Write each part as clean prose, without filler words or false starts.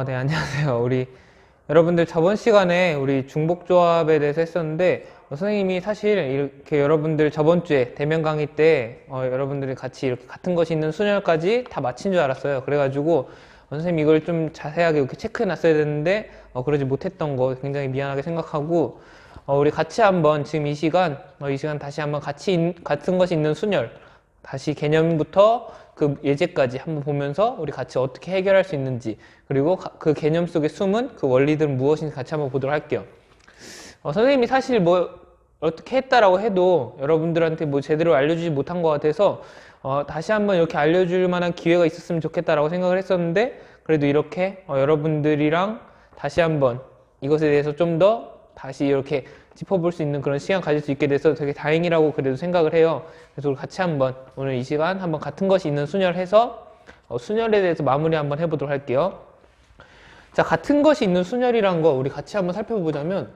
네, 안녕하세요. 우리 여러분들 저번 시간에 우리 중복조합에 대해서 했었는데 선생님이 사실 이렇게 여러분들 저번 주에 대면 강의 때 여러분들이 같이 이렇게 같은 것이 있는 순열까지 다 마친 줄 알았어요. 그래가지고 선생님 이걸 좀 자세하게 이렇게 체크해 놨어야 되는데 그러지 못했던 거 굉장히 미안하게 생각하고 우리 같이 한번 지금 이 시간 다시 한번 같은 것이 있는 순열 다시 개념부터 그 예제까지 한번 보면서 우리 같이 어떻게 해결할 수 있는지 그리고 그 개념 속에 숨은 그 원리들은 무엇인지 같이 한번 보도록 할게요. 선생님이 사실 뭐 어떻게 했다라고 해도 여러분들한테 뭐 제대로 알려주지 못한 것 같아서 다시 한번 이렇게 알려줄 만한 기회가 있었으면 좋겠다라고 생각을 했었는데 그래도 이렇게 여러분들이랑 다시 한번 이것에 대해서 좀 더 다시 이렇게 짚어볼 수 있는 그런 시간 가질 수 있게 돼서 되게 다행이라고 그래도 생각을 해요. 그래서 우리 같이 한번 오늘 이 시간 한번 같은 것이 있는 순열해서 순열에 대해서 마무리 한번 해보도록 할게요. 자, 같은 것이 있는 순열이란 거 우리 같이 한번 살펴보자면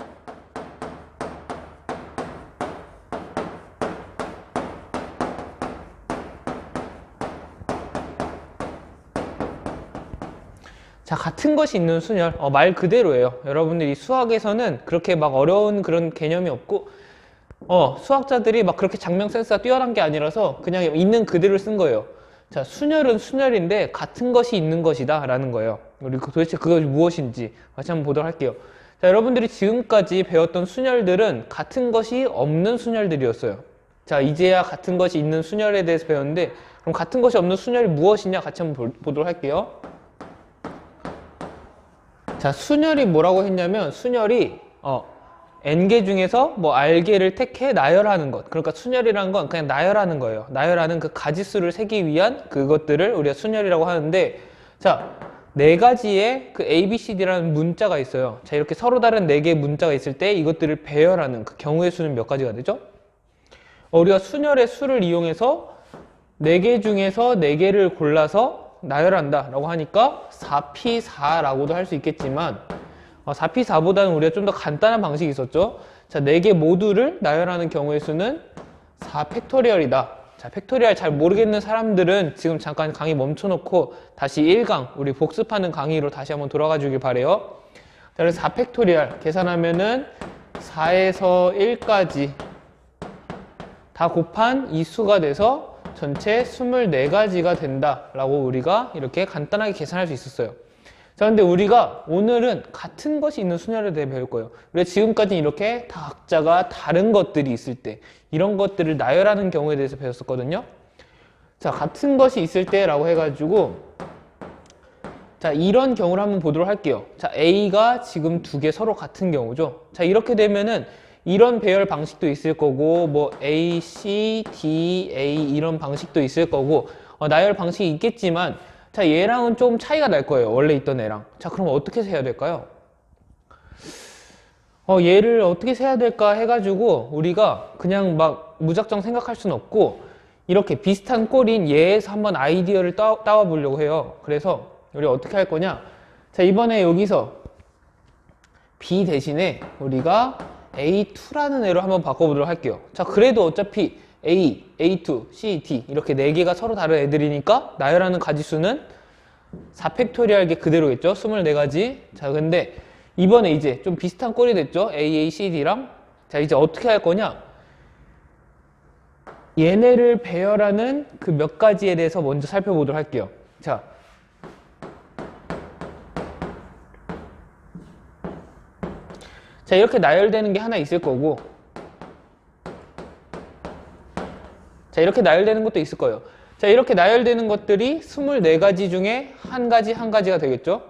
자, 같은 것이 있는 순열 말 그대로예요. 여러분들이 수학에서는 그렇게 막 어려운 그런 개념이 없고 수학자들이 막 그렇게 장명 센스가 뛰어난 게 아니라서 그냥 있는 그대로 쓴 거예요. 자, 순열은 순열인데 같은 것이 있는 것이다 라는 거예요. 우리 도대체 그것이 무엇인지 같이 한번 보도록 할게요. 자, 여러분들이 지금까지 배웠던 순열들은 같은 것이 없는 순열들이었어요. 자, 이제야 같은 것이 있는 순열에 대해서 배웠는데 그럼 같은 것이 없는 순열이 무엇이냐 같이 한번 보도록 할게요. 자, 순열이 뭐라고 했냐면 순열이 n개 중에서 뭐 r개를 택해 나열하는 것. 그러니까 순열이라는 건 그냥 나열하는 거예요. 나열하는 그 가지수를 세기 위한 그것들을 우리가 순열이라고 하는데 자, 네 가지의 그 A, B, C, D라는 문자가 있어요. 자, 이렇게 서로 다른 네 개의 문자가 있을 때 이것들을 배열하는 그 경우의 수는 몇 가지가 되죠? 우리가 순열의 수를 이용해서 네 개 중에서 네 개를 골라서 나열한다 라고 하니까 4P4라고도 할 수 있겠지만 4P4보다는 우리가 좀 더 간단한 방식이 있었죠. 자, 4개 모두를 나열하는 경우의 수는 4팩토리얼이다. 자, 팩토리얼 잘 모르겠는 사람들은 지금 잠깐 강의 멈춰놓고 다시 1강 우리 복습하는 강의로 다시 한번 돌아가 주길 바래요. 자, 그래서 4팩토리얼 계산하면은 4에서 1까지 다 곱한 이 수가 돼서 전체 24가지가 된다라고 우리가 이렇게 간단하게 계산할 수 있었어요. 자, 근데 우리가 오늘은 같은 것이 있는 순열에 대해 배울 거예요. 우리가 지금까지 이렇게 다 각자가 다른 것들이 있을 때 이런 것들을 나열하는 경우에 대해서 배웠었거든요. 자, 같은 것이 있을 때라고 해가지고 자, 이런 경우를 한번 보도록 할게요. 자, A가 지금 두 개 서로 같은 경우죠. 자, 이렇게 되면은 이런 배열 방식도 있을 거고 뭐 A, C, D, A 이런 방식도 있을 거고 나열 방식이 있겠지만 자, 얘랑은 좀 차이가 날 거예요. 원래 있던 애랑. 자, 그럼 어떻게 세야 될까요? 얘를 어떻게 세야 될까 해가지고 우리가 그냥 막 무작정 생각할 수는 없고 이렇게 비슷한 꼴인 얘에서 한번 아이디어를 따와 보려고 해요. 그래서 우리 어떻게 할 거냐? 자, 이번에 여기서 B 대신에 우리가 A2라는 애로 한번 바꿔보도록 할게요. 자, 그래도 어차피 A, A2, C, D 이렇게 4개가 서로 다른 애들이니까 나열하는 가지수는 4팩토리얼 그대로겠죠? 24가지. 자, 근데 이번에 이제 좀 비슷한 꼴이 됐죠? A, A, C, D랑. 자, 이제 어떻게 할 거냐? 얘네를 배열하는 그 몇 가지에 대해서 먼저 살펴보도록 할게요. 자, 자, 이렇게 나열되는 게 하나 있을 거고 자, 이렇게 나열되는 것도 있을 거예요. 자, 이렇게 나열되는 것들이 24가지 중에 한 가지가 되겠죠.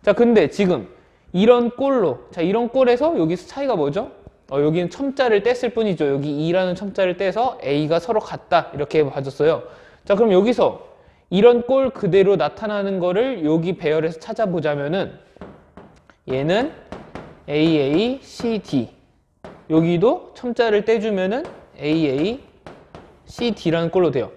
자, 근데 지금 이런 꼴로 자, 이런 꼴에서 여기서 차이가 뭐죠? 여기는 첨자를 뗐을 뿐이죠. 여기 2라는 첨자를 떼서 A가 서로 같다 이렇게 봐줬어요. 자, 그럼 여기서 이런 꼴 그대로 나타나는 거를 여기 배열에서 찾아보자면은 얘는 AA, CD 여기도 첨자를 떼주면은 AA, CD라는 꼴로 돼요.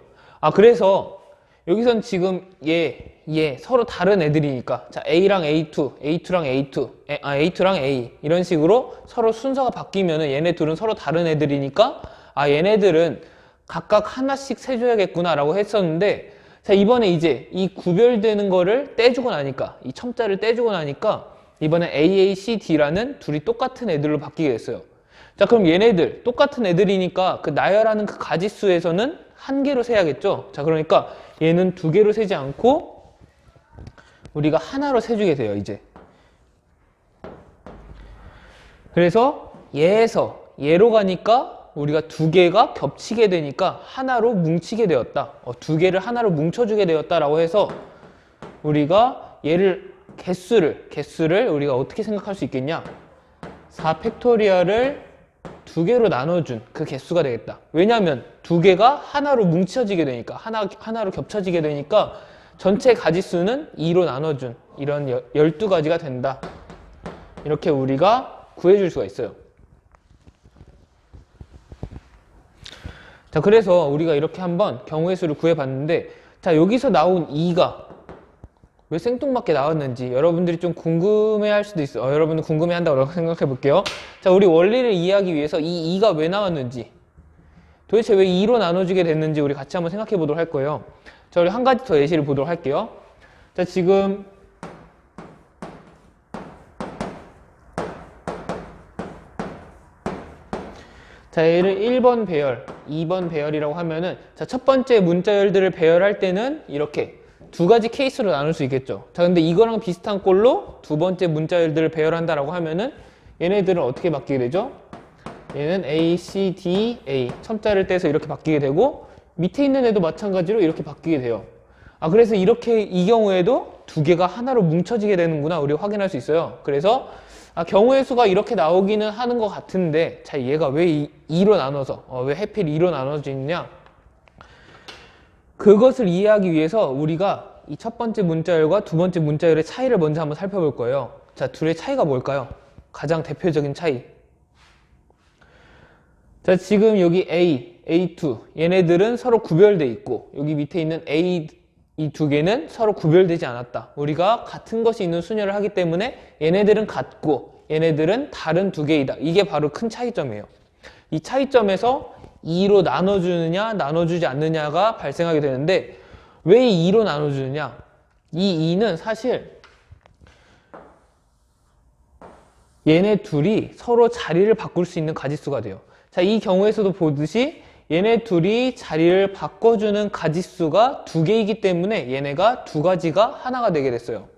그래서 여기선 지금 얘 서로 다른 애들이니까 자, A랑 A2, A2랑 A2, A2랑 A 이런 식으로 서로 순서가 바뀌면은 얘네 둘은 서로 다른 애들이니까 얘네들은 각각 하나씩 세줘야겠구나 라고 했었는데 자, 이번에 이제 이 구별되는 거를 떼주고 나니까, 이 첨자를 떼주고 나니까 이번에 AACD라는 둘이 똑같은 애들로 바뀌게 됐어요. 자, 그럼 얘네들 똑같은 애들이니까 그 나열하는 그 가지수에서는 한 개로 세야겠죠. 자, 그러니까 얘는 두 개로 세지 않고 우리가 하나로 세주게 돼요, 이제. 그래서 얘로 가니까 우리가 두 개가 겹치게 되니까 하나로 뭉치게 되었다. 두 개를 하나로 뭉쳐주게 되었다라고 해서 우리가 얘를 개수를 우리가 어떻게 생각할 수 있겠냐? 4팩토리얼을 두 개로 나눠준 그 개수가 되겠다. 왜냐하면 두 개가 하나로 뭉쳐지게 되니까, 하나로 겹쳐지게 되니까 전체 가지수는 2로 나눠준 이런 12가지가 된다. 이렇게 우리가 구해줄 수가 있어요. 자, 그래서 우리가 이렇게 한번 경우의 수를 구해봤는데, 자, 여기서 나온 2가 왜 생뚱맞게 나왔는지 여러분들이 좀 궁금해할 수도 있어요. 여러분들 궁금해한다고 생각해 볼게요. 자, 우리 원리를 이해하기 위해서 이 2가 왜 나왔는지, 도대체 왜 2로 나눠지게 됐는지 우리 같이 한번 생각해 보도록 할 거예요. 자, 우리 한 가지 더 예시를 보도록 할게요. 자, 지금 자, 얘를 1번 배열, 2번 배열이라고 하면은, 자, 첫 번째 문자열들을 배열할 때는 이렇게 두 가지 케이스로 나눌 수 있겠죠. 자, 근데 이거랑 비슷한 꼴로 두 번째 문자열들을 배열한다라고 하면은 얘네들은 어떻게 바뀌게 되죠? 얘는 A, C, D, A 첨자를 떼서 이렇게 바뀌게 되고, 밑에 있는 애도 마찬가지로 이렇게 바뀌게 돼요. 아, 그래서 이렇게 이 경우에도 두 개가 하나로 뭉쳐지게 되는구나 우리가 확인할 수 있어요. 그래서 경우의 수가 이렇게 나오기는 하는 것 같은데, 자, 얘가 왜 2로 나눠서 왜 하필 2로 나눠지느냐, 그것을 이해하기 위해서 우리가 이 첫 번째 문자열과 두 번째 문자열의 차이를 먼저 한번 살펴볼 거예요. 자, 둘의 차이가 뭘까요? 가장 대표적인 차이. 자, 지금 여기 A, A2 얘네들은 서로 구별돼 있고, 여기 밑에 있는 A 이 두 개는 서로 구별되지 않았다. 우리가 같은 것이 있는 순열을 하기 때문에 얘네들은 같고 얘네들은 다른 두 개이다. 이게 바로 큰 차이점이에요. 이 차이점에서 2로 나눠주느냐 나눠주지 않느냐가 발생하게 되는데, 왜 2로 나눠주느냐? 이 2는 사실 얘네 둘이 서로 자리를 바꿀 수 있는 가지수가 돼요. 자, 이 경우에서도 보듯이 얘네 둘이 자리를 바꿔주는 가지수가 두 개이기 때문에 얘네가 두 가지가 하나가 되게 됐어요.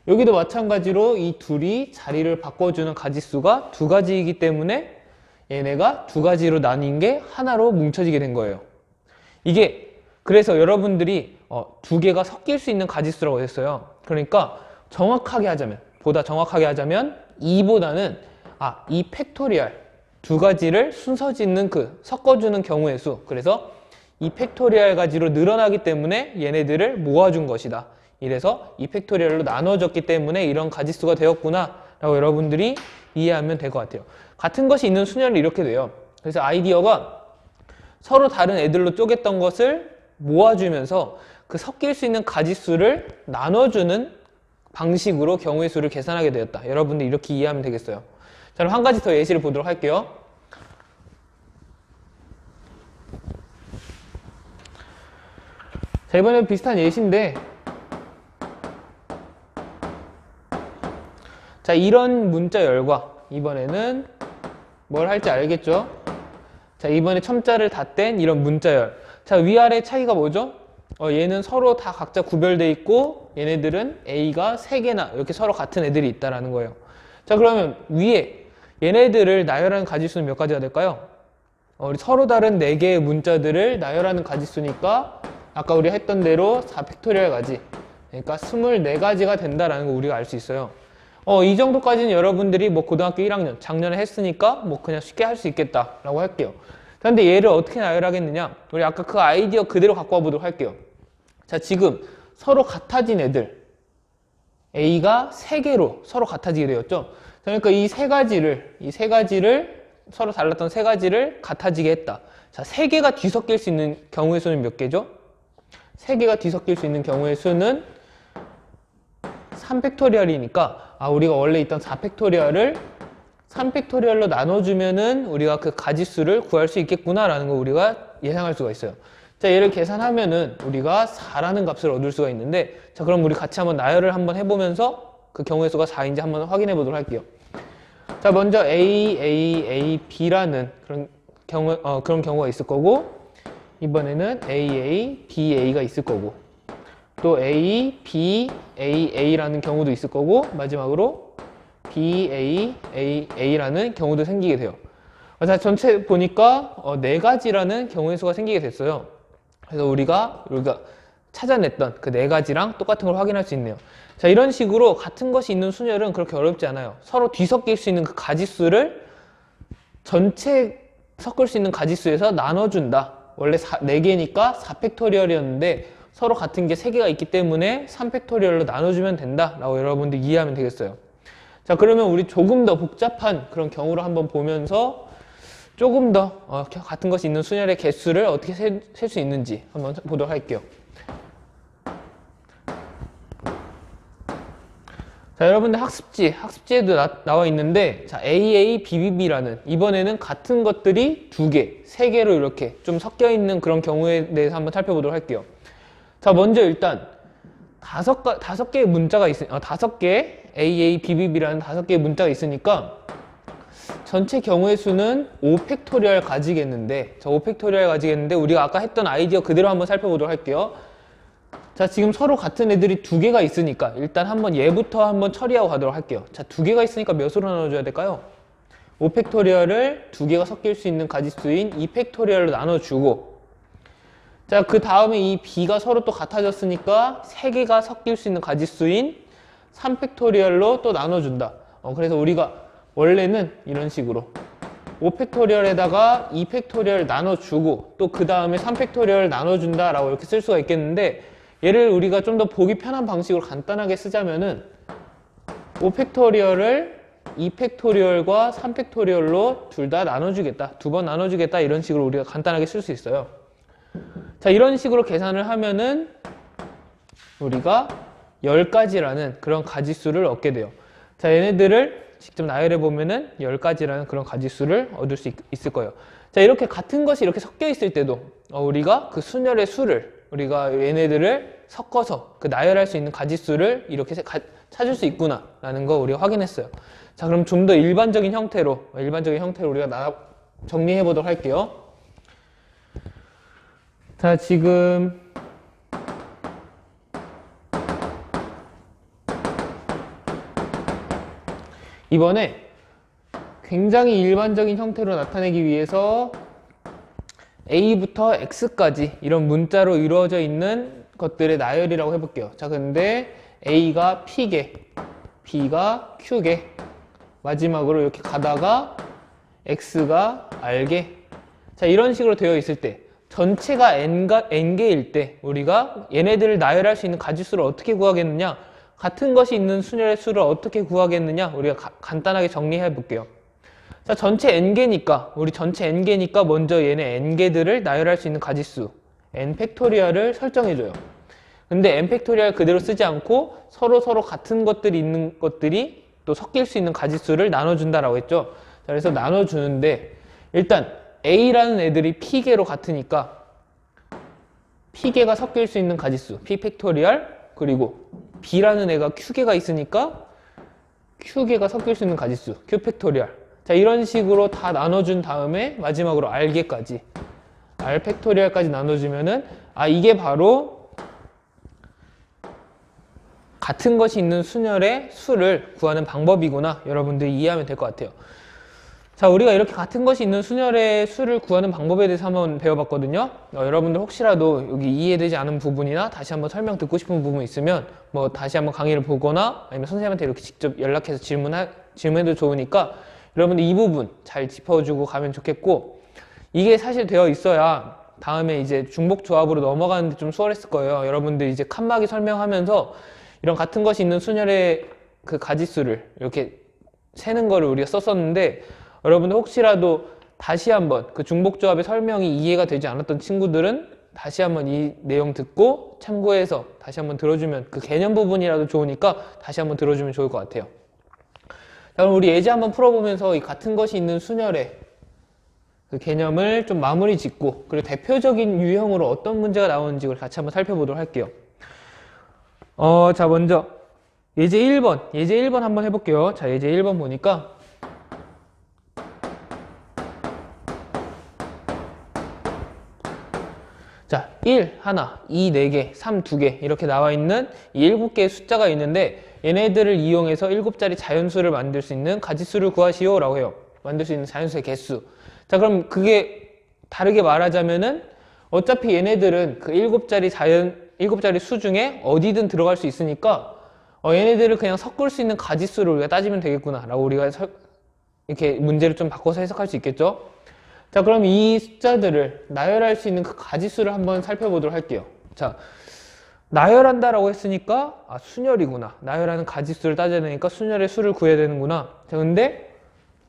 여기도 마찬가지로 이 둘이 자리를 바꿔주는 가지수가 두 가지이기 때문에 얘네가 두 가지로 나뉜 게 하나로 뭉쳐지게 된 거예요. 이게 그래서 여러분들이 두 개가 섞일 수 있는 가지수라고 했어요. 그러니까 보다 정확하게 하자면 2보다는 이 팩토리얼 두 가지를 순서 짓는 섞어주는 경우의 수, 그래서 이 팩토리얼 가지로 늘어나기 때문에 얘네들을 모아준 것이다. 이래서 이 팩토리얼로 나눠졌기 때문에 이런 가지수가 되었구나 라고 여러분들이 이해하면 될 것 같아요. 같은 것이 있는 순열은 이렇게 돼요. 그래서 아이디어가 서로 다른 애들로 쪼갰던 것을 모아주면서 그 섞일 수 있는 가지수를 나눠주는 방식으로 경우의 수를 계산하게 되었다. 여러분들 이렇게 이해하면 되겠어요. 자, 그럼 한 가지 더 예시를 보도록 할게요. 자, 이번엔 비슷한 예시인데, 자, 이런 문자열과 이번에는 뭘 할지 알겠죠? 자, 이번에 첨자를 다 뗀 이런 문자열. 자, 위아래 차이가 뭐죠? 얘는 서로 다 각자 구별돼 있고 얘네들은 A가 3개나 이렇게 서로 같은 애들이 있다라는 거예요. 자, 그러면 위에 얘네들을 나열하는 가지수는 몇 가지가 될까요? 우리 서로 다른 4개의 문자들을 나열하는 가지수니까 아까 우리 했던 대로 4팩토리얼 가지, 그러니까 24가지가 된다라는 거 우리가 알 수 있어요. 이 정도까지는 여러분들이 뭐 고등학교 1학년 작년에 했으니까 뭐 그냥 쉽게 할 수 있겠다라고 할게요. 그런데 얘를 어떻게 나열하겠느냐? 우리 아까 그 아이디어 그대로 갖고 와보도록 할게요. 자, 지금 서로 같아진 애들 A가 3개로 서로 같아지게 되었죠. 그러니까 이 세 가지를 서로 달랐던 3가지를 같아지게 했다. 자, 3개가 뒤섞일 수 있는 경우의 수는 몇 개죠? 3개가 뒤섞일 수 있는 경우의 수는 3팩토리얼이니까 우리가 원래 있던 4팩토리얼을 3팩토리얼로 나눠주면은 우리가 그 가지수를 구할 수 있겠구나라는 거 우리가 예상할 수가 있어요. 자, 얘를 계산하면은 우리가 4라는 값을 얻을 수가 있는데, 자, 그럼 우리 같이 한번 나열을 한번 해보면서 그 경우의 수가 4인지 한번 확인해 보도록 할게요. 자, 먼저 A, B라는 그런 경우가 있을 거고, 이번에는 A, B가 있을 거고, 또 A, B, A라는 경우도 있을 거고, 마지막으로 A라는 경우도 생기게 돼요. 자, 전체 보니까 4가지라는 경우의 수가 생기게 됐어요. 그래서 우리가 찾아냈던 그 4가지랑 똑같은 걸 확인할 수 있네요. 자, 이런 식으로 같은 것이 있는 순열은 그렇게 어렵지 않아요. 서로 뒤섞일 수 있는 그 가지수를 전체 섞을 수 있는 가지수에서 나눠준다. 원래 4개니까 4팩토리얼이었는데 서로 같은 게 3개가 있기 때문에 3팩토리얼로 나눠주면 된다 라고 여러분들 이해하면 되겠어요. 자, 그러면 우리 조금 더 복잡한 그런 경우를 한번 보면서 조금 더 같은 것이 있는 순열의 개수를 어떻게 셀 수 있는지 한번 보도록 할게요. 자, 여러분들 학습지에도 나와 있는데, 자, BB라는 이번에는 같은 것들이 2개, 3개로 이렇게 좀 섞여 있는 그런 경우에 대해서 한번 살펴보도록 할게요. 자, 먼저 일단 5개의 문자가 5개, BB라는 5개의 문자가 있으니까 전체 경우의 수는 5팩토리얼 가지겠는데, 우리가 아까 했던 아이디어 그대로 한번 살펴보도록 할게요. 자, 지금 서로 같은 애들이 2개가 있으니까 일단 한번 얘부터 한번 처리하고 가도록 할게요. 자, 2개가 있으니까 몇으로 나눠줘야 될까요? 5팩토리얼을 2개가 섞일 수 있는 가지수인 2팩토리얼로 나눠주고, 자, 그 다음에 이 B가 서로 또 같아졌으니까 3개가 섞일 수 있는 가지수인 3팩토리얼로 또 나눠준다. 그래서 우리가 원래는 이런 식으로 5팩토리얼에다가 2팩토리얼 나눠주고 또 그 다음에 3팩토리얼 나눠준다 라고 이렇게 쓸 수가 있겠는데, 얘를 우리가 좀 더 보기 편한 방식으로 간단하게 쓰자면은 5팩토리얼을 2팩토리얼과 3팩토리얼로 둘 다 나눠주겠다, 2번 나눠주겠다, 이런 식으로 우리가 간단하게 쓸 수 있어요. 자, 이런 식으로 계산을 하면은 우리가 10가지라는 그런 가지수를 얻게 돼요. 자, 얘네들을 직접 나열해 보면은 10가지라는 그런 가지수를 얻을 수 있을 거예요. 자, 이렇게 같은 것이 이렇게 섞여 있을 때도 우리가 그 순열의 수를, 우리가 얘네들을 섞어서 그 나열할 수 있는 가지수를 이렇게 찾을 수 있구나 라는 거 우리가 확인했어요. 자, 그럼 좀 더 일반적인 형태로 우리가 정리해 보도록 할게요. 자, 지금 이번에 굉장히 일반적인 형태로 나타내기 위해서 A부터 X까지 이런 문자로 이루어져 있는 것들의 나열이라고 해볼게요. 자, 근데 A가 P개, B가 Q개, 마지막으로 이렇게 가다가 X가 R개. 자, 이런 식으로 되어 있을 때 전체가 N개일 때 우리가 얘네들을 나열할 수 있는 가지수를 어떻게 구하겠느냐, 같은 것이 있는 순열의 수를 어떻게 구하겠느냐, 우리가 간단하게 정리해 볼게요. 자, 전체 N개니까 먼저 얘네 N개들을 나열할 수 있는 가지수 N 팩토리얼을 설정해줘요. 근데 N 팩토리얼 그대로 쓰지 않고 서로 같은 것들이 있는 것들이 또 섞일 수 있는 가지수를 나눠준다라고 했죠. 자, 그래서 나눠주는데 일단 A라는 애들이 P개로 같으니까 P개가 섞일 수 있는 가지수 P 팩토리얼, 그리고 B라는 애가 Q개가 있으니까 Q개가 섞일 수 있는 가지수 Q 팩토리얼. 자, 이런 식으로 다 나눠준 다음에 마지막으로 R개까지, R 팩토리얼까지 나눠주면은 이게 바로 같은 것이 있는 순열의 수를 구하는 방법이구나, 여러분들이 이해하면 될 것 같아요. 자, 우리가 이렇게 같은 것이 있는 순열의 수를 구하는 방법에 대해서 한번 배워봤거든요. 여러분들 혹시라도 여기 이해되지 않은 부분이나 다시 한번 설명 듣고 싶은 부분 있으면 다시 한번 강의를 보거나 아니면 선생님한테 이렇게 직접 연락해서 질문해도 좋으니까 여러분들 이 부분 잘 짚어주고 가면 좋겠고, 이게 사실 되어 있어야 다음에 이제 중복 조합으로 넘어가는데 좀 수월했을 거예요. 여러분들 이제 칸막이 설명하면서 이런 같은 것이 있는 순열의 그 가지수를 이렇게 세는 거를 우리가 썼었는데, 여러분들 혹시라도 다시 한번 그 중복조합의 설명이 이해가 되지 않았던 친구들은 다시 한번 이 내용 듣고 참고해서 다시 한번 들어주면, 그 개념 부분이라도 좋으니까 다시 한번 들어주면 좋을 것 같아요. 자, 그럼 우리 예제 한번 풀어보면서 이 같은 것이 있는 순열의 그 개념을 좀 마무리 짓고 그리고 대표적인 유형으로 어떤 문제가 나오는지 같이 한번 살펴보도록 할게요. 자 먼저 예제 1번 한번 해볼게요. 자 예제 1번 보니까 자 1 하나, 2 4개, 3 2개 이렇게 나와 있는 이 7개의 숫자가 있는데 얘네들을 이용해서 7자리 자연수를 만들 수 있는 가지수를 구하시오 라고 해요. 만들 수 있는 자연수의 개수. 자 그럼 그게 다르게 말하자면은 어차피 얘네들은 그 7자리 수 중에 어디든 들어갈 수 있으니까 얘네들을 그냥 섞을 수 있는 가지수를 우리가 따지면 되겠구나 라고 우리가 이렇게 문제를 좀 바꿔서 해석할 수 있겠죠. 자 그럼 이 숫자들을 나열할 수 있는 그 가지수를 한번 살펴보도록 할게요. 자 나열한다라고 했으니까 순열이구나. 나열하는 가지수를 따져야 되니까 순열의 수를 구해야 되는구나. 자 근데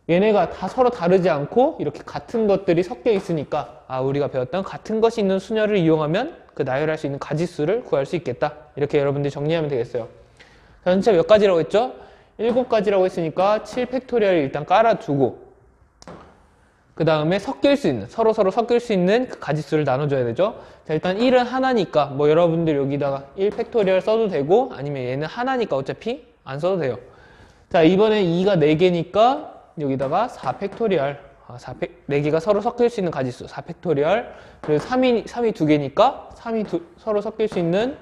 얘네가 다 서로 다르지 않고 이렇게 같은 것들이 섞여 있으니까 우리가 배웠던 같은 것이 있는 순열을 이용하면 그 나열할 수 있는 가지수를 구할 수 있겠다. 이렇게 여러분들이 정리하면 되겠어요. 자, 전체 몇 가지라고 했죠? 7가지라고 했으니까 7팩토리얼을 일단 깔아두고 그 다음에 섞일 수 있는 서로 섞일 수 있는 그 가지수를 나눠줘야 되죠. 자 일단 1은 하나니까 뭐 여러분들 여기다가 1팩토리얼 써도 되고 아니면 얘는 하나니까 어차피 안 써도 돼요. 자 이번에 2가 4개니까 여기다가 4팩토리얼 4개가 서로 섞일 수 있는 가지수 4팩토리얼 그리고 3이 2개니까 3이 서로 섞일 수 있는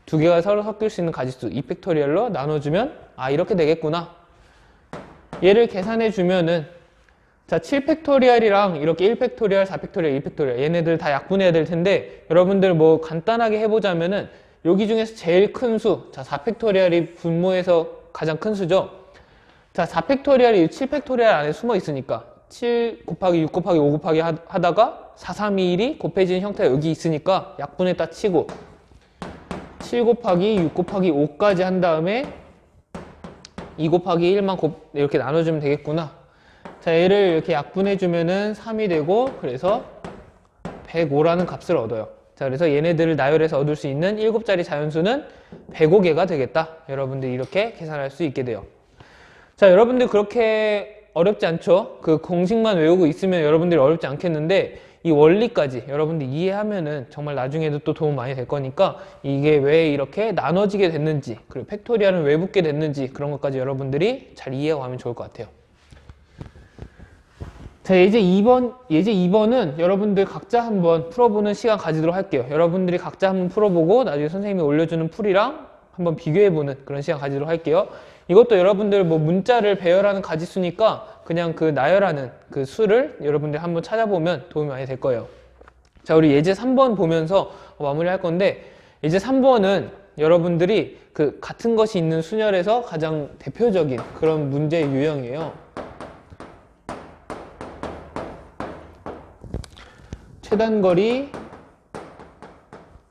2개가 서로 섞일 수 있는 가지수 2팩토리얼로 나눠주면 이렇게 되겠구나. 얘를 계산해 주면은 자 7팩토리얼이랑 이렇게 1팩토리얼, 4팩토리얼, 2팩토리얼 얘네들 다 약분해야 될 텐데 여러분들 뭐 간단하게 해보자면은 여기 중에서 제일 큰 수 자 4팩토리얼이 분모에서 가장 큰 수죠. 자 4팩토리얼이 7팩토리얼 안에 숨어 있으니까 7 곱하기 6 곱하기 5 곱하기 하다가 4, 3, 2, 1이 곱해지는 형태가 여기 있으니까 약분에다 치고 7 곱하기 6 곱하기 5까지 한 다음에 2 곱하기 1만 이렇게 나눠주면 되겠구나. 자 얘를 이렇게 약분해주면은 3이 되고 그래서 105라는 값을 얻어요. 자 그래서 얘네들을 나열해서 얻을 수 있는 7자리 자연수는 105개가 되겠다. 여러분들이 이렇게 계산할 수 있게 돼요. 자 여러분들 그렇게 어렵지 않죠? 그 공식만 외우고 있으면 여러분들이 어렵지 않겠는데 이 원리까지 여러분들 이해하면은 정말 나중에도 또 도움 많이 될 거니까 이게 왜 이렇게 나눠지게 됐는지 그리고 팩토리얼은 왜 붙게 됐는지 그런 것까지 여러분들이 잘 이해하고 가면 좋을 것 같아요. 자 예제 2번은 여러분들 각자 한번 풀어보는 시간 가지도록 할게요. 여러분들이 각자 한번 풀어보고 나중에 선생님이 올려주는 풀이랑 한번 비교해보는 그런 시간 가지도록 할게요. 이것도 여러분들 뭐 문자를 배열하는 가지수니까 그냥 그 나열하는 그 수를 여러분들 한번 찾아보면 도움이 많이 될 거예요. 자 우리 예제 3번 보면서 마무리 할 건데 예제 3번은 여러분들이 그 같은 것이 있는 순열에서 가장 대표적인 그런 문제 유형이에요. 최단거리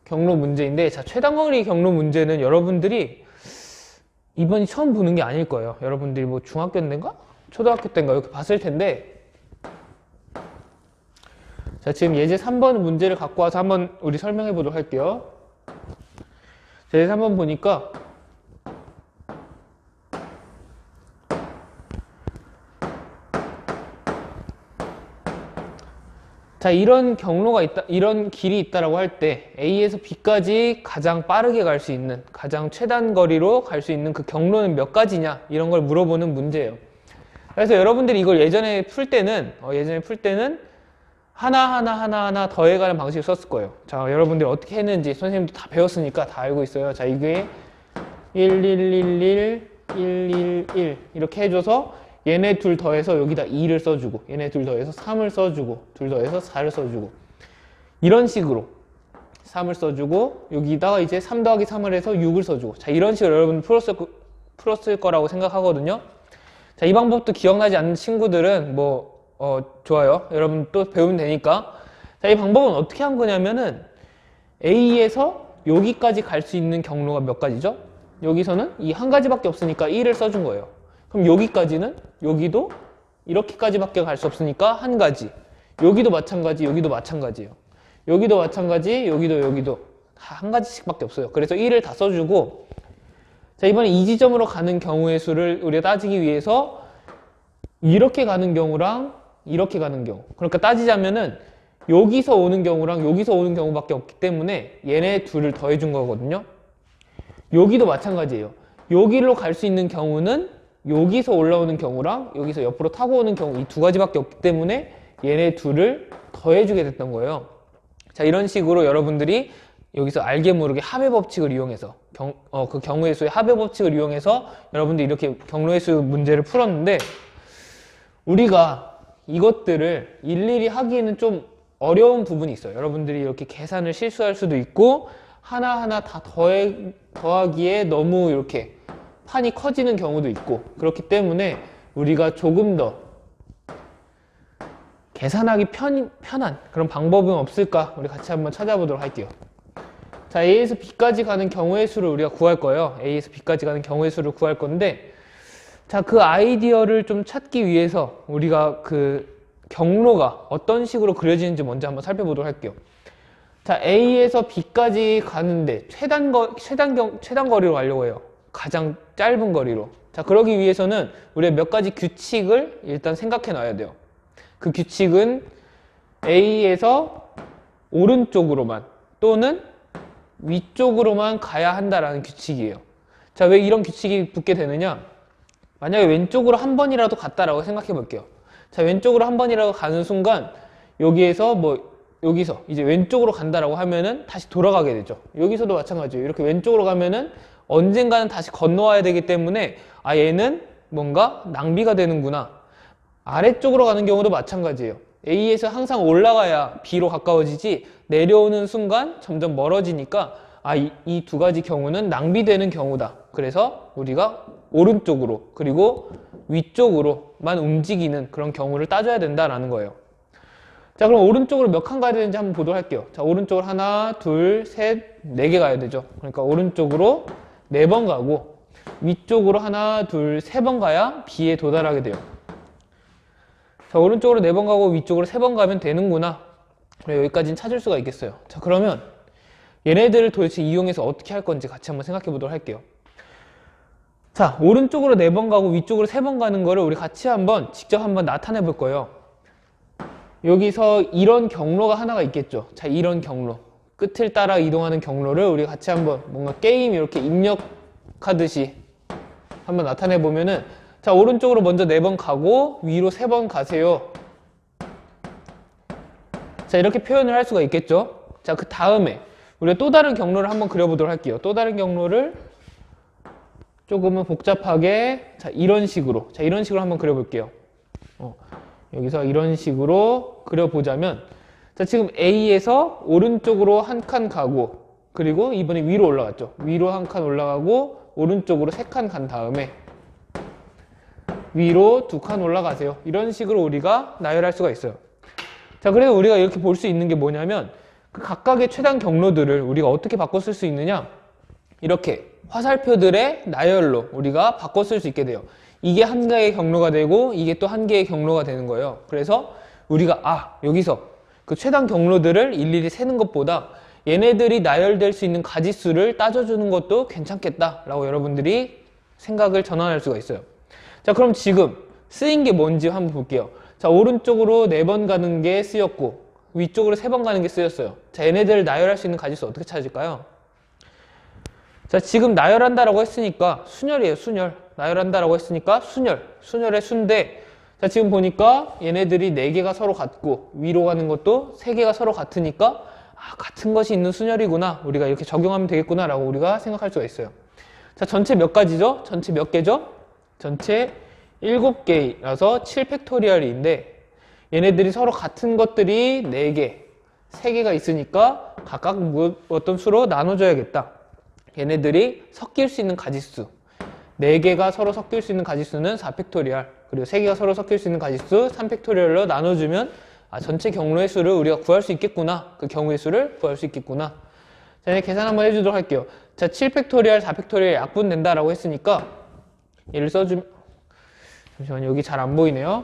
경로 문제인데 자 최단거리 경로 문제는 여러분들이 이번이 처음 보는 게 아닐 거예요. 여러분들이 뭐 중학교 때인가? 초등학교 때인가 이렇게 봤을 텐데 자 지금 예제 3번 문제를 갖고 와서 한번 우리 설명해 보도록 할게요. 자, 예제 3번 보니까 자 이런 경로가 있다, 이런 길이 있다라고 할 때 A에서 B까지 가장 빠르게 갈 수 있는 가장 최단 거리로 갈 수 있는 그 경로는 몇 가지냐 이런 걸 물어보는 문제예요. 그래서 여러분들이 이걸 예전에 풀 때는 하나 더해가는 방식을 썼을 거예요. 자 여러분들이 어떻게 했는지 선생님도 다 배웠으니까 다 알고 있어요. 자 이게 1111 111 이렇게 해줘서 얘네 둘 더해서 여기다 2를 써주고 얘네 둘 더해서 3을 써주고 둘 더해서 4를 써주고 이런 식으로 3을 써주고 여기다가 이제 3 더하기 3을 해서 6을 써주고 자 이런 식으로 여러분 풀었을 거라고 생각하거든요. 자 이 방법도 기억나지 않는 친구들은 좋아요. 여러분 또 배우면 되니까. 자 이 방법은 어떻게 한 거냐면은 A에서 여기까지 갈 수 있는 경로가 몇 가지죠? 여기서는 이 한 가지밖에 없으니까 1을 써준 거예요. 그럼 여기까지는 여기도 이렇게까지밖에 갈 수 없으니까 한 가지. 여기도 마찬가지, 여기도 마찬가지예요. 여기도 마찬가지, 여기도 다 한 가지씩밖에 없어요. 그래서 1을 다 써주고 자 이번에 이 지점으로 가는 경우의 수를 우리가 따지기 위해서 이렇게 가는 경우랑 이렇게 가는 경우. 그러니까 따지자면은 여기서 오는 경우랑 여기서 오는 경우밖에 없기 때문에 얘네 둘을 더해준 거거든요. 여기도 마찬가지예요. 여기로 갈 수 있는 경우는 여기서 올라오는 경우랑 여기서 옆으로 타고 오는 경우 이 두 가지밖에 없기 때문에 얘네 둘을 더해주게 됐던 거예요. 자, 이런 식으로 여러분들이 여기서 알게 모르게 합의 법칙을 이용해서 그 경우의 수의 합의 법칙을 이용해서 여러분들이 이렇게 경로의 수 문제를 풀었는데, 우리가 이것들을 일일이 하기에는 좀 어려운 부분이 있어요. 여러분들이 이렇게 계산을 실수할 수도 있고 하나하나 다 더하기에 너무 이렇게 판이 커지는 경우도 있고, 그렇기 때문에 우리가 조금 더 계산하기 편한 그런 방법은 없을까? 우리 같이 한번 찾아보도록 할게요. 자, A에서 B까지 가는 경우의 수를 우리가 구할 거예요. A에서 B까지 가는 경우의 수를 구할 건데, 자, 그 아이디어를 좀 찾기 위해서 우리가 그 경로가 어떤 식으로 그려지는지 먼저 한번 살펴보도록 할게요. 자, A에서 B까지 가는데 최단 거리로 가려고 해요. 가장 짧은 거리로. 자, 그러기 위해서는 우리가 몇 가지 규칙을 일단 생각해 놔야 돼요. 그 규칙은 A에서 오른쪽으로만 또는 위쪽으로만 가야 한다라는 규칙이에요. 자, 왜 이런 규칙이 붙게 되느냐? 만약에 왼쪽으로 한 번이라도 갔다라고 생각해 볼게요. 자, 왼쪽으로 한 번이라도 가는 순간 여기에서 여기서 이제 왼쪽으로 간다라고 하면은 다시 돌아가게 되죠. 여기서도 마찬가지예요. 이렇게 왼쪽으로 가면은 언젠가는 다시 건너와야 되기 때문에 얘는 뭔가 낭비가 되는구나. 아래쪽으로 가는 경우도 마찬가지예요. A에서 항상 올라가야 B로 가까워지지 내려오는 순간 점점 멀어지니까 이 두 가지 경우는 낭비되는 경우다. 그래서 우리가 오른쪽으로 그리고 위쪽으로만 움직이는 그런 경우를 따져야 된다라는 거예요. 자, 그럼 오른쪽으로 몇 칸 가야 되는지 한번 보도록 할게요. 자, 오른쪽으로 하나, 둘, 셋, 네 개 가야 되죠. 그러니까 오른쪽으로 4번 가고 위쪽으로 하나, 둘, 3번 가야 B에 도달하게 돼요. 자, 오른쪽으로 4번 가고 위쪽으로 3번 가면 되는구나. 여기까지는 찾을 수가 있겠어요. 자, 그러면 얘네들을 도대체 이용해서 어떻게 할 건지 같이 한번 생각해 보도록 할게요. 자, 오른쪽으로 4번 가고 위쪽으로 3번 가는 거를 우리 같이 직접 한번 나타내 볼 거예요. 여기서 이런 경로가 하나가 있겠죠. 자, 이런 경로. 끝을 따라 이동하는 경로를 우리 같이 한번 뭔가 게임 이렇게 입력하듯이 한번 나타내 보면은, 자, 오른쪽으로 먼저 4번 가고 위로 3번 가세요. 자, 이렇게 표현을 할 수가 있겠죠. 자, 그 다음에 우리가 또 다른 경로를 한번 그려보도록 할게요. 또 다른 경로를 조금은 복잡하게, 자, 이런 식으로 한번 그려볼게요. 여기서 이런 식으로 그려보자면, 자, 지금 A에서 오른쪽으로 한 칸 가고, 그리고 이번에 위로 올라갔죠. 위로 한 칸 올라가고 오른쪽으로 3칸 간 다음에 위로 2칸 올라가세요. 이런 식으로 우리가 나열할 수가 있어요. 자, 그래서 우리가 이렇게 볼 수 있는 게 뭐냐면, 그 각각의 최단 경로들을 우리가 어떻게 바꿔 쓸 수 있느냐, 이렇게 화살표들의 나열로 우리가 바꿔 쓸 수 있게 돼요. 이게 한 개의 경로가 되고 이게 또 한 개의 경로가 되는 거예요. 그래서 우리가 여기서 그 최단 경로들을 일일이 세는 것보다 얘네들이 나열될 수 있는 가지수를 따져주는 것도 괜찮겠다라고 여러분들이 생각을 전환할 수가 있어요. 자, 그럼 지금 쓰인 게 뭔지 한번 볼게요. 자, 오른쪽으로 4번 가는 게 쓰였고 위쪽으로 3번 가는 게 쓰였어요. 자, 얘네들을 나열할 수 있는 가지수 어떻게 찾을까요? 자, 지금 나열한다라고 했으니까 순열이에요. 순열. 나열한다라고 했으니까 순열의 수인데, 자, 지금 보니까 얘네들이 4개가 서로 같고 위로 가는 것도 3개가 서로 같으니까 같은 것이 있는 순열이구나, 우리가 이렇게 적용하면 되겠구나 라고 우리가 생각할 수가 있어요. 자, 전체 몇 가지죠? 전체 몇 개죠? 전체 7개라서 7팩토리얼인데 얘네들이 서로 같은 것들이 4개, 3개가 있으니까 각각 어떤 수로 나눠줘야겠다. 얘네들이 섞일 수 있는 가지수, 4개가 서로 섞일 수 있는 가지수는 4팩토리얼, 그리고 3개가 서로 섞일 수 있는 가지수 3팩토리얼로 나눠주면 전체 경로의 수를 우리가 구할 수 있겠구나, 그 경우의 수를 구할 수 있겠구나. 자, 이제 계산 한번 해주도록 할게요. 자, 7팩토리얼, 4팩토리얼 약분된다라고 했으니까 얘를 써주면, 잠시만요, 여기 잘 안 보이네요.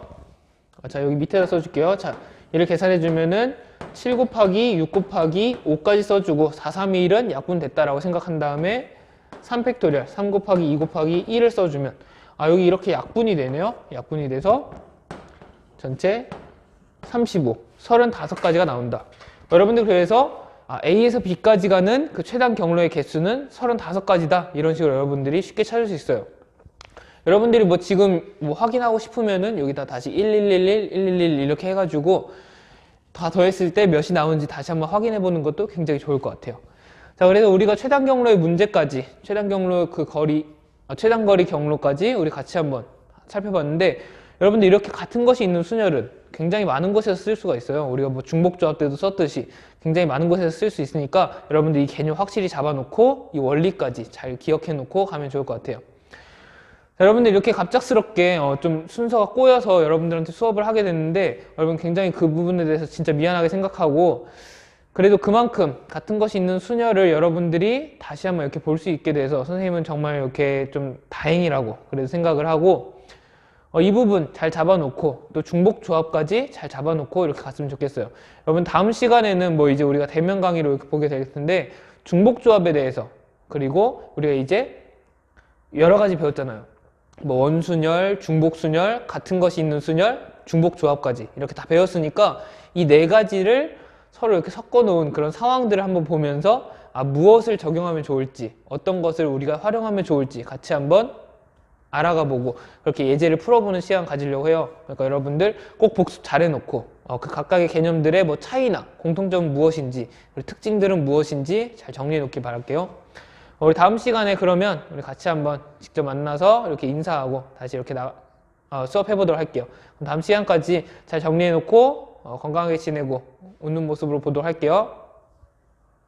자, 여기 밑에다 써줄게요. 자, 얘를 계산해주면은 7 곱하기 6 곱하기 5까지 써주고 4, 3, 2, 1은 약분됐다라고 생각한 다음에 3팩토리얼 3 곱하기 2 곱하기 1을 써주면 여기 이렇게 약분이 되네요. 약분이 돼서 전체 35, 35가지가 나온다. 여러분들 그래서 A에서 B까지 가는 그 최단 경로의 개수는 35가지다. 이런 식으로 여러분들이 쉽게 찾을 수 있어요. 여러분들이 뭐 지금 뭐 확인하고 싶으면은 여기다 다시 1111, 111 이렇게 해가지고 다 더했을 때 몇이 나오는지 다시 한번 확인해 보는 것도 굉장히 좋을 것 같아요. 자, 그래서 우리가 최단 경로의 문제까지, 최단 경로 그 거리, 최단 거리 경로까지 우리 같이 한번 살펴봤는데, 여러분들 이렇게 같은 것이 있는 순열은 굉장히 많은 곳에서 쓸 수가 있어요. 우리가 뭐 중복조합 때도 썼듯이 굉장히 많은 곳에서 쓸 수 있으니까 여러분들 이 개념 확실히 잡아놓고 이 원리까지 잘 기억해 놓고 가면 좋을 것 같아요. 자, 여러분들 이렇게 갑작스럽게 좀 순서가 꼬여서 여러분들한테 수업을 하게 됐는데, 여러분 굉장히 그 부분에 대해서 진짜 미안하게 생각하고, 그래도 그만큼 같은 것이 있는 순열을 여러분들이 다시 한번 이렇게 볼 수 있게 돼서 선생님은 정말 이렇게 좀 다행이라고 그래도 생각을 하고, 이 부분 잘 잡아놓고 또 중복 조합까지 잘 잡아놓고 이렇게 갔으면 좋겠어요. 여러분 다음 시간에는 뭐 이제 우리가 대면 강의로 이렇게 보게 될 텐데, 중복 조합에 대해서, 그리고 우리가 이제 여러 가지 배웠잖아요. 뭐 원순열, 중복순열, 같은 것이 있는 순열, 중복 조합까지 이렇게 다 배웠으니까 이 네 가지를 서로 이렇게 섞어 놓은 그런 상황들을 한번 보면서 무엇을 적용하면 좋을지, 어떤 것을 우리가 활용하면 좋을지 같이 한번 알아가 보고 그렇게 예제를 풀어보는 시간 가지려고 해요. 그러니까 여러분들 꼭 복습 잘 해놓고 그 각각의 개념들의 뭐 차이나 공통점은 무엇인지, 그리고 특징들은 무엇인지 잘 정리해 놓길 바랄게요. 우리 다음 시간에 그러면 우리 같이 한번 직접 만나서 이렇게 인사하고 다시 이렇게 수업해 보도록 할게요. 그럼 다음 시간까지 잘 정리해 놓고 건강하게 지내고 웃는 모습으로 보도록 할게요.